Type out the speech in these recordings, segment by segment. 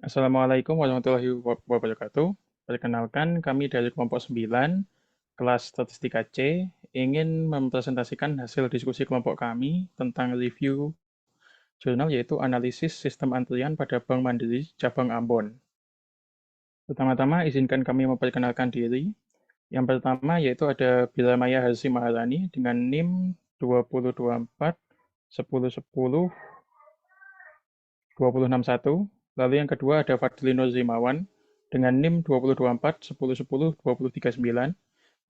Assalamualaikum warahmatullahi wabarakatuh. Perkenalkan, kami dari kelompok 9, kelas Statistika C, ingin mempresentasikan hasil diskusi kelompok kami tentang review jurnal yaitu analisis sistem antrian pada Bank Mandiri Cabang Ambon. Pertama-tama, izinkan kami memperkenalkan diri. Yang pertama yaitu ada Biramaya Harsi Maharani dengan NIM 2024 1010 2061. Lalu yang kedua ada Fadlino Zimawan dengan NIM 2024 1010 2039.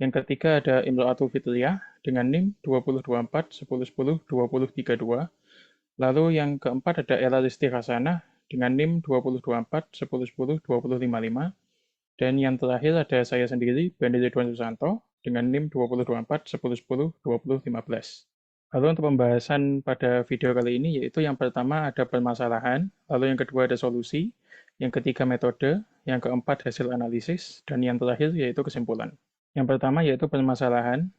Yang ketiga ada Imro'atul Fitriyah dengan NIM 2024 1010 2032. Lalu yang keempat ada Ella Listi Hasanah dengan NIM 2024 1010 2055. Dan yang terakhir ada saya sendiri, Benny Ridwan Susanto, dengan NIM 2024 1010 2015. Lalu untuk pembahasan pada video kali ini yaitu yang pertama ada permasalahan, lalu yang kedua ada solusi, yang ketiga metode, yang keempat hasil analisis, dan yang terakhir yaitu kesimpulan. Yang pertama yaitu permasalahan.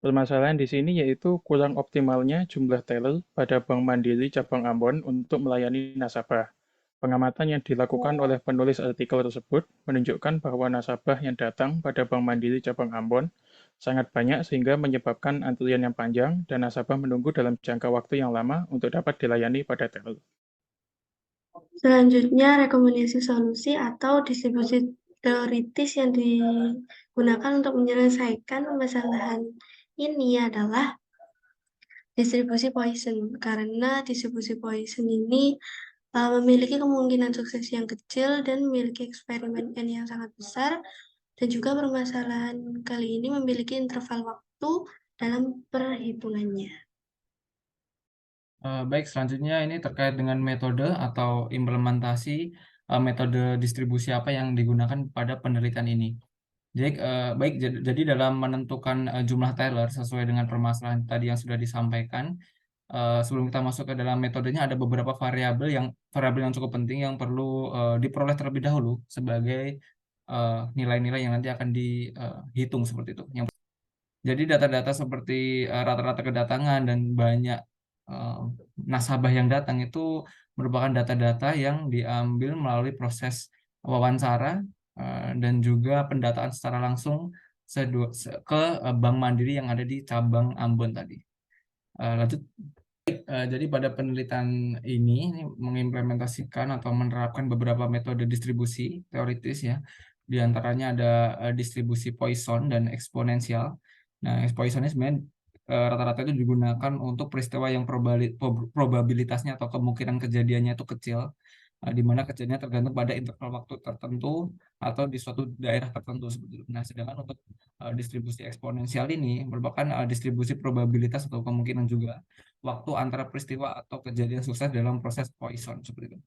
Permasalahan di sini yaitu kurang optimalnya jumlah teller pada Bank Mandiri Cabang Ambon untuk melayani nasabah. Pengamatan yang dilakukan oleh penulis artikel tersebut menunjukkan bahwa nasabah yang datang pada Bank Mandiri Cabang Ambon sangat banyak sehingga menyebabkan antrian yang panjang dan nasabah menunggu dalam jangka waktu yang lama untuk dapat dilayani pada teller. Selanjutnya, rekomendasi solusi atau distribusi teoritis yang digunakan untuk menyelesaikan permasalahan ini adalah distribusi Poisson. Karena distribusi Poisson ini memiliki kemungkinan sukses yang kecil dan memiliki eksperimen N yang sangat besar, dan juga permasalahan kali ini memiliki interval waktu dalam perhitungannya. Baik, selanjutnya ini terkait dengan metode atau implementasi metode distribusi apa yang digunakan pada penelitian ini. Jadi dalam menentukan jumlah Taylor sesuai dengan permasalahan tadi yang sudah disampaikan, sebelum kita masuk ke dalam metodenya ada beberapa variabel yang cukup penting yang perlu diperoleh terlebih dahulu sebagai nilai-nilai yang nanti akan dihitung seperti itu. Jadi data-data seperti rata-rata kedatangan dan banyak eh, nasabah yang datang itu merupakan data-data yang diambil melalui proses wawancara dan juga pendataan secara langsung ke Bank Mandiri yang ada di cabang Ambon tadi. Lanjut, jadi pada penelitian ini mengimplementasikan atau menerapkan beberapa metode distribusi teoritis ya. Di antaranya ada distribusi Poisson dan eksponensial. Nah, Poisson ini sebenarnya rata-rata itu digunakan untuk peristiwa yang probabilitasnya atau kemungkinan kejadiannya itu kecil, di mana kejadiannya tergantung pada interval waktu tertentu atau di suatu daerah tertentu seperti itu. Nah, sedangkan untuk distribusi eksponensial ini merupakan distribusi probabilitas atau kemungkinan juga waktu antara peristiwa atau kejadian sukses dalam proses Poisson seperti itu.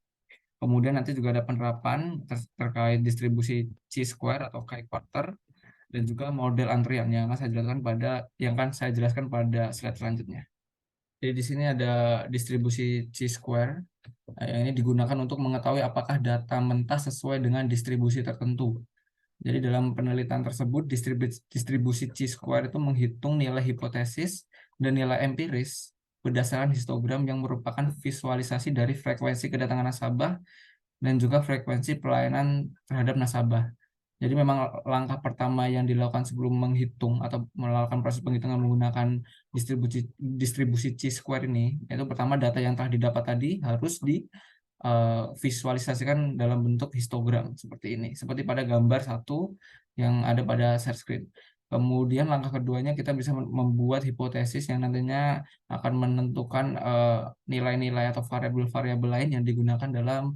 Kemudian nanti juga ada penerapan terkait distribusi chi-square atau chi-quarter dan juga model antrian yang akan saya jelaskan pada slide selanjutnya. Jadi di sini ada distribusi chi-square yang ini digunakan untuk mengetahui apakah data mentah sesuai dengan distribusi tertentu. Jadi dalam penelitian tersebut distribusi chi-square itu menghitung nilai hipotesis dan nilai empiris berdasarkan histogram yang merupakan visualisasi dari frekuensi kedatangan nasabah dan juga frekuensi pelayanan terhadap nasabah. Jadi memang langkah pertama yang dilakukan sebelum menghitung atau melakukan proses penghitungan menggunakan distribusi chi-square ini, yaitu pertama data yang telah didapat tadi harus visualisasikan dalam bentuk histogram seperti ini, seperti pada gambar satu yang ada pada share screen. Kemudian langkah keduanya kita bisa membuat hipotesis yang nantinya akan menentukan nilai-nilai atau variabel-variabel lain yang digunakan dalam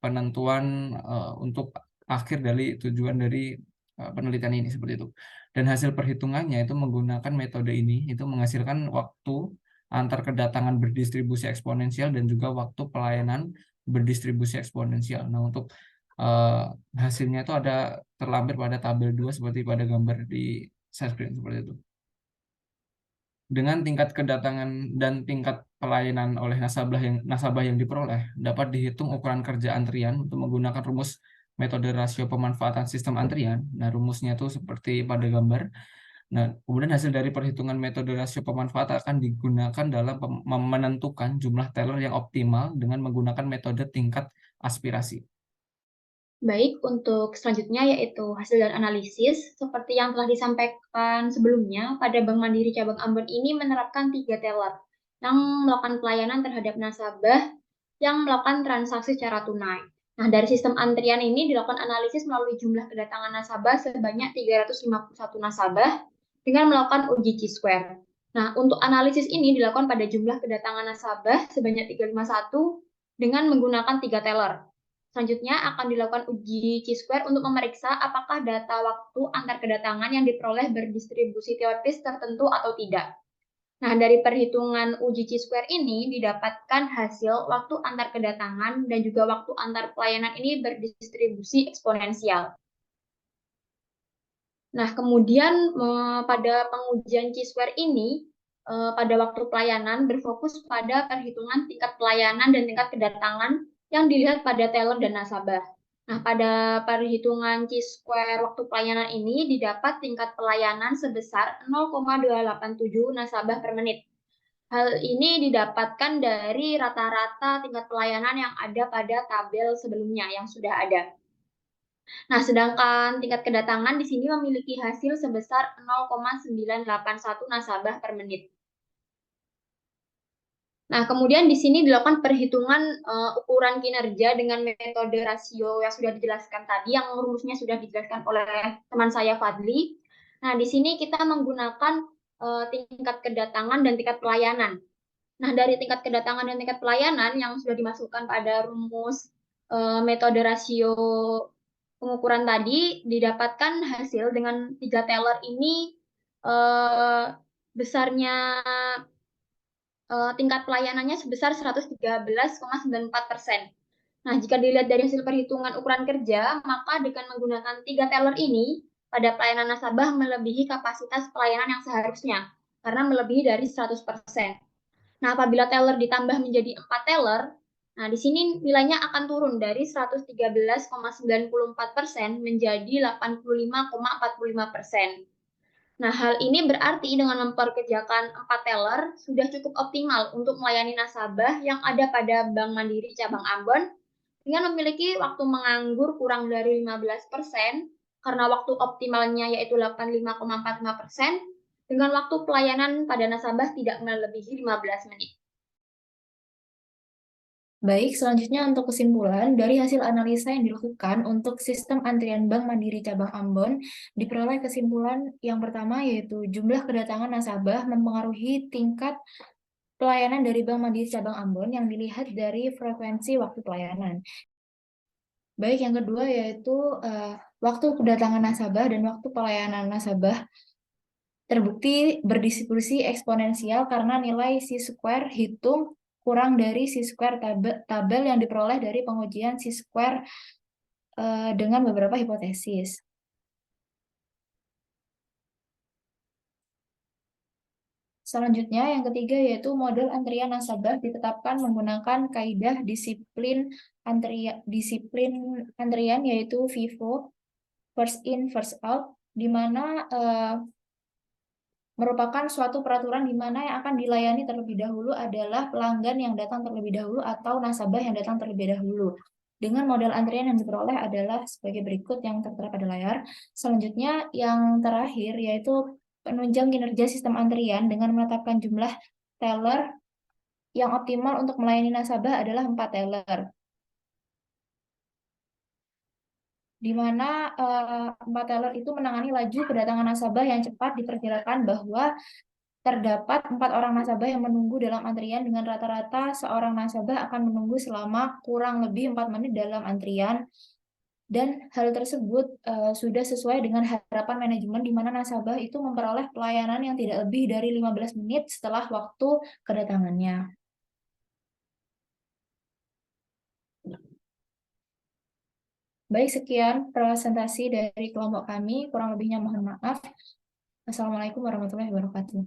penentuan untuk akhir dari tujuan dari penelitian ini seperti itu. Dan hasil perhitungannya itu menggunakan metode ini itu menghasilkan waktu antar kedatangan berdistribusi eksponensial dan juga waktu pelayanan berdistribusi eksponensial. Nah, untuk uh, hasilnya itu ada terlampir pada tabel 2 seperti pada gambar di share screen seperti itu. Dengan tingkat kedatangan dan tingkat pelayanan oleh nasabah yang diperoleh dapat dihitung ukuran kerja antrian untuk menggunakan rumus metode rasio pemanfaatan sistem antrian. Nah, rumusnya itu seperti pada gambar. Nah, kemudian hasil dari perhitungan metode rasio pemanfaat akan digunakan dalam menentukan jumlah teller yang optimal dengan menggunakan metode tingkat aspirasi. Baik, untuk selanjutnya yaitu hasil dan analisis. Seperti yang telah disampaikan sebelumnya, pada Bank Mandiri Cabang Ambon ini menerapkan 3 teller yang melakukan pelayanan terhadap nasabah yang melakukan transaksi secara tunai. Nah, dari sistem antrian ini dilakukan analisis melalui jumlah kedatangan nasabah sebanyak 351 nasabah dengan melakukan uji Chi-square. Nah, untuk analisis ini dilakukan pada jumlah kedatangan nasabah sebanyak 351 dengan menggunakan 3 teller. Selanjutnya akan dilakukan uji Chi-square untuk memeriksa apakah data waktu antar kedatangan yang diperoleh berdistribusi teoritis tertentu atau tidak. Nah, dari perhitungan uji Chi-square ini didapatkan hasil waktu antar kedatangan dan juga waktu antar pelayanan ini berdistribusi eksponensial. Nah, kemudian pada pengujian Chi-square ini, pada waktu pelayanan berfokus pada perhitungan tingkat pelayanan dan tingkat kedatangan yang dilihat pada teller dan nasabah. Nah, pada perhitungan Chi-square waktu pelayanan ini didapat tingkat pelayanan sebesar 0,287 nasabah per menit. Hal ini didapatkan dari rata-rata tingkat pelayanan yang ada pada tabel sebelumnya yang sudah ada. Nah, sedangkan tingkat kedatangan di sini memiliki hasil sebesar 0,981 nasabah per menit. Nah, kemudian di sini dilakukan perhitungan ukuran kinerja dengan metode rasio yang sudah dijelaskan tadi, yang rumusnya sudah dijelaskan oleh teman saya Fadli. Nah, di sini kita menggunakan tingkat kedatangan dan tingkat pelayanan. Nah, dari tingkat kedatangan dan tingkat pelayanan yang sudah dimasukkan pada rumus metode rasio pengukuran tadi, didapatkan hasil dengan 3 teller ini besarnya tingkat pelayanannya sebesar 113,94%. Nah, jika dilihat dari hasil perhitungan ukuran kerja, maka dengan menggunakan 3 teller ini, pada pelayanan nasabah melebihi kapasitas pelayanan yang seharusnya, karena melebihi dari 100%. Nah, apabila teller ditambah menjadi 4 teller, nah di sini nilainya akan turun dari 113,94% menjadi 85,45%. Nah, hal ini berarti dengan memperkerjakan 4 teller sudah cukup optimal untuk melayani nasabah yang ada pada Bank Mandiri Cabang Ambon dengan memiliki waktu menganggur kurang dari 15%, karena waktu optimalnya yaitu 85,45%, dengan waktu pelayanan pada nasabah tidak melebihi 15 menit. Baik, selanjutnya untuk kesimpulan, dari hasil analisa yang dilakukan untuk sistem antrian Bank Mandiri Cabang Ambon, diperoleh kesimpulan yang pertama yaitu jumlah kedatangan nasabah mempengaruhi tingkat pelayanan dari Bank Mandiri Cabang Ambon yang dilihat dari frekuensi waktu pelayanan. Baik, yang kedua yaitu waktu kedatangan nasabah dan waktu pelayanan nasabah terbukti berdistribusi eksponensial karena nilai Chi-square hitung kurang dari Chi-square tabel yang diperoleh dari pengujian Chi-square dengan beberapa hipotesis. Selanjutnya, yang ketiga yaitu model antrian nasabah ditetapkan menggunakan kaidah disiplin antrian yaitu FIFO, first in first out, di mana merupakan suatu peraturan di mana yang akan dilayani terlebih dahulu adalah pelanggan yang datang terlebih dahulu atau nasabah yang datang terlebih dahulu. Dengan model antrian yang diperoleh adalah sebagai berikut yang tertera pada layar. Selanjutnya, yang terakhir yaitu penunjang kinerja sistem antrian dengan menetapkan jumlah teller yang optimal untuk melayani nasabah adalah 4 teller. Di mana 4 teller itu menangani laju kedatangan nasabah yang cepat. Diperkirakan bahwa terdapat 4 orang nasabah yang menunggu dalam antrian dengan rata-rata seorang nasabah akan menunggu selama kurang lebih 4 menit dalam antrian. Dan hal tersebut sudah sesuai dengan harapan manajemen di mana nasabah itu memperoleh pelayanan yang tidak lebih dari 15 menit setelah waktu kedatangannya. Baik, sekian presentasi dari kelompok kami. Kurang lebihnya mohon maaf. Assalamualaikum warahmatullahi wabarakatuh.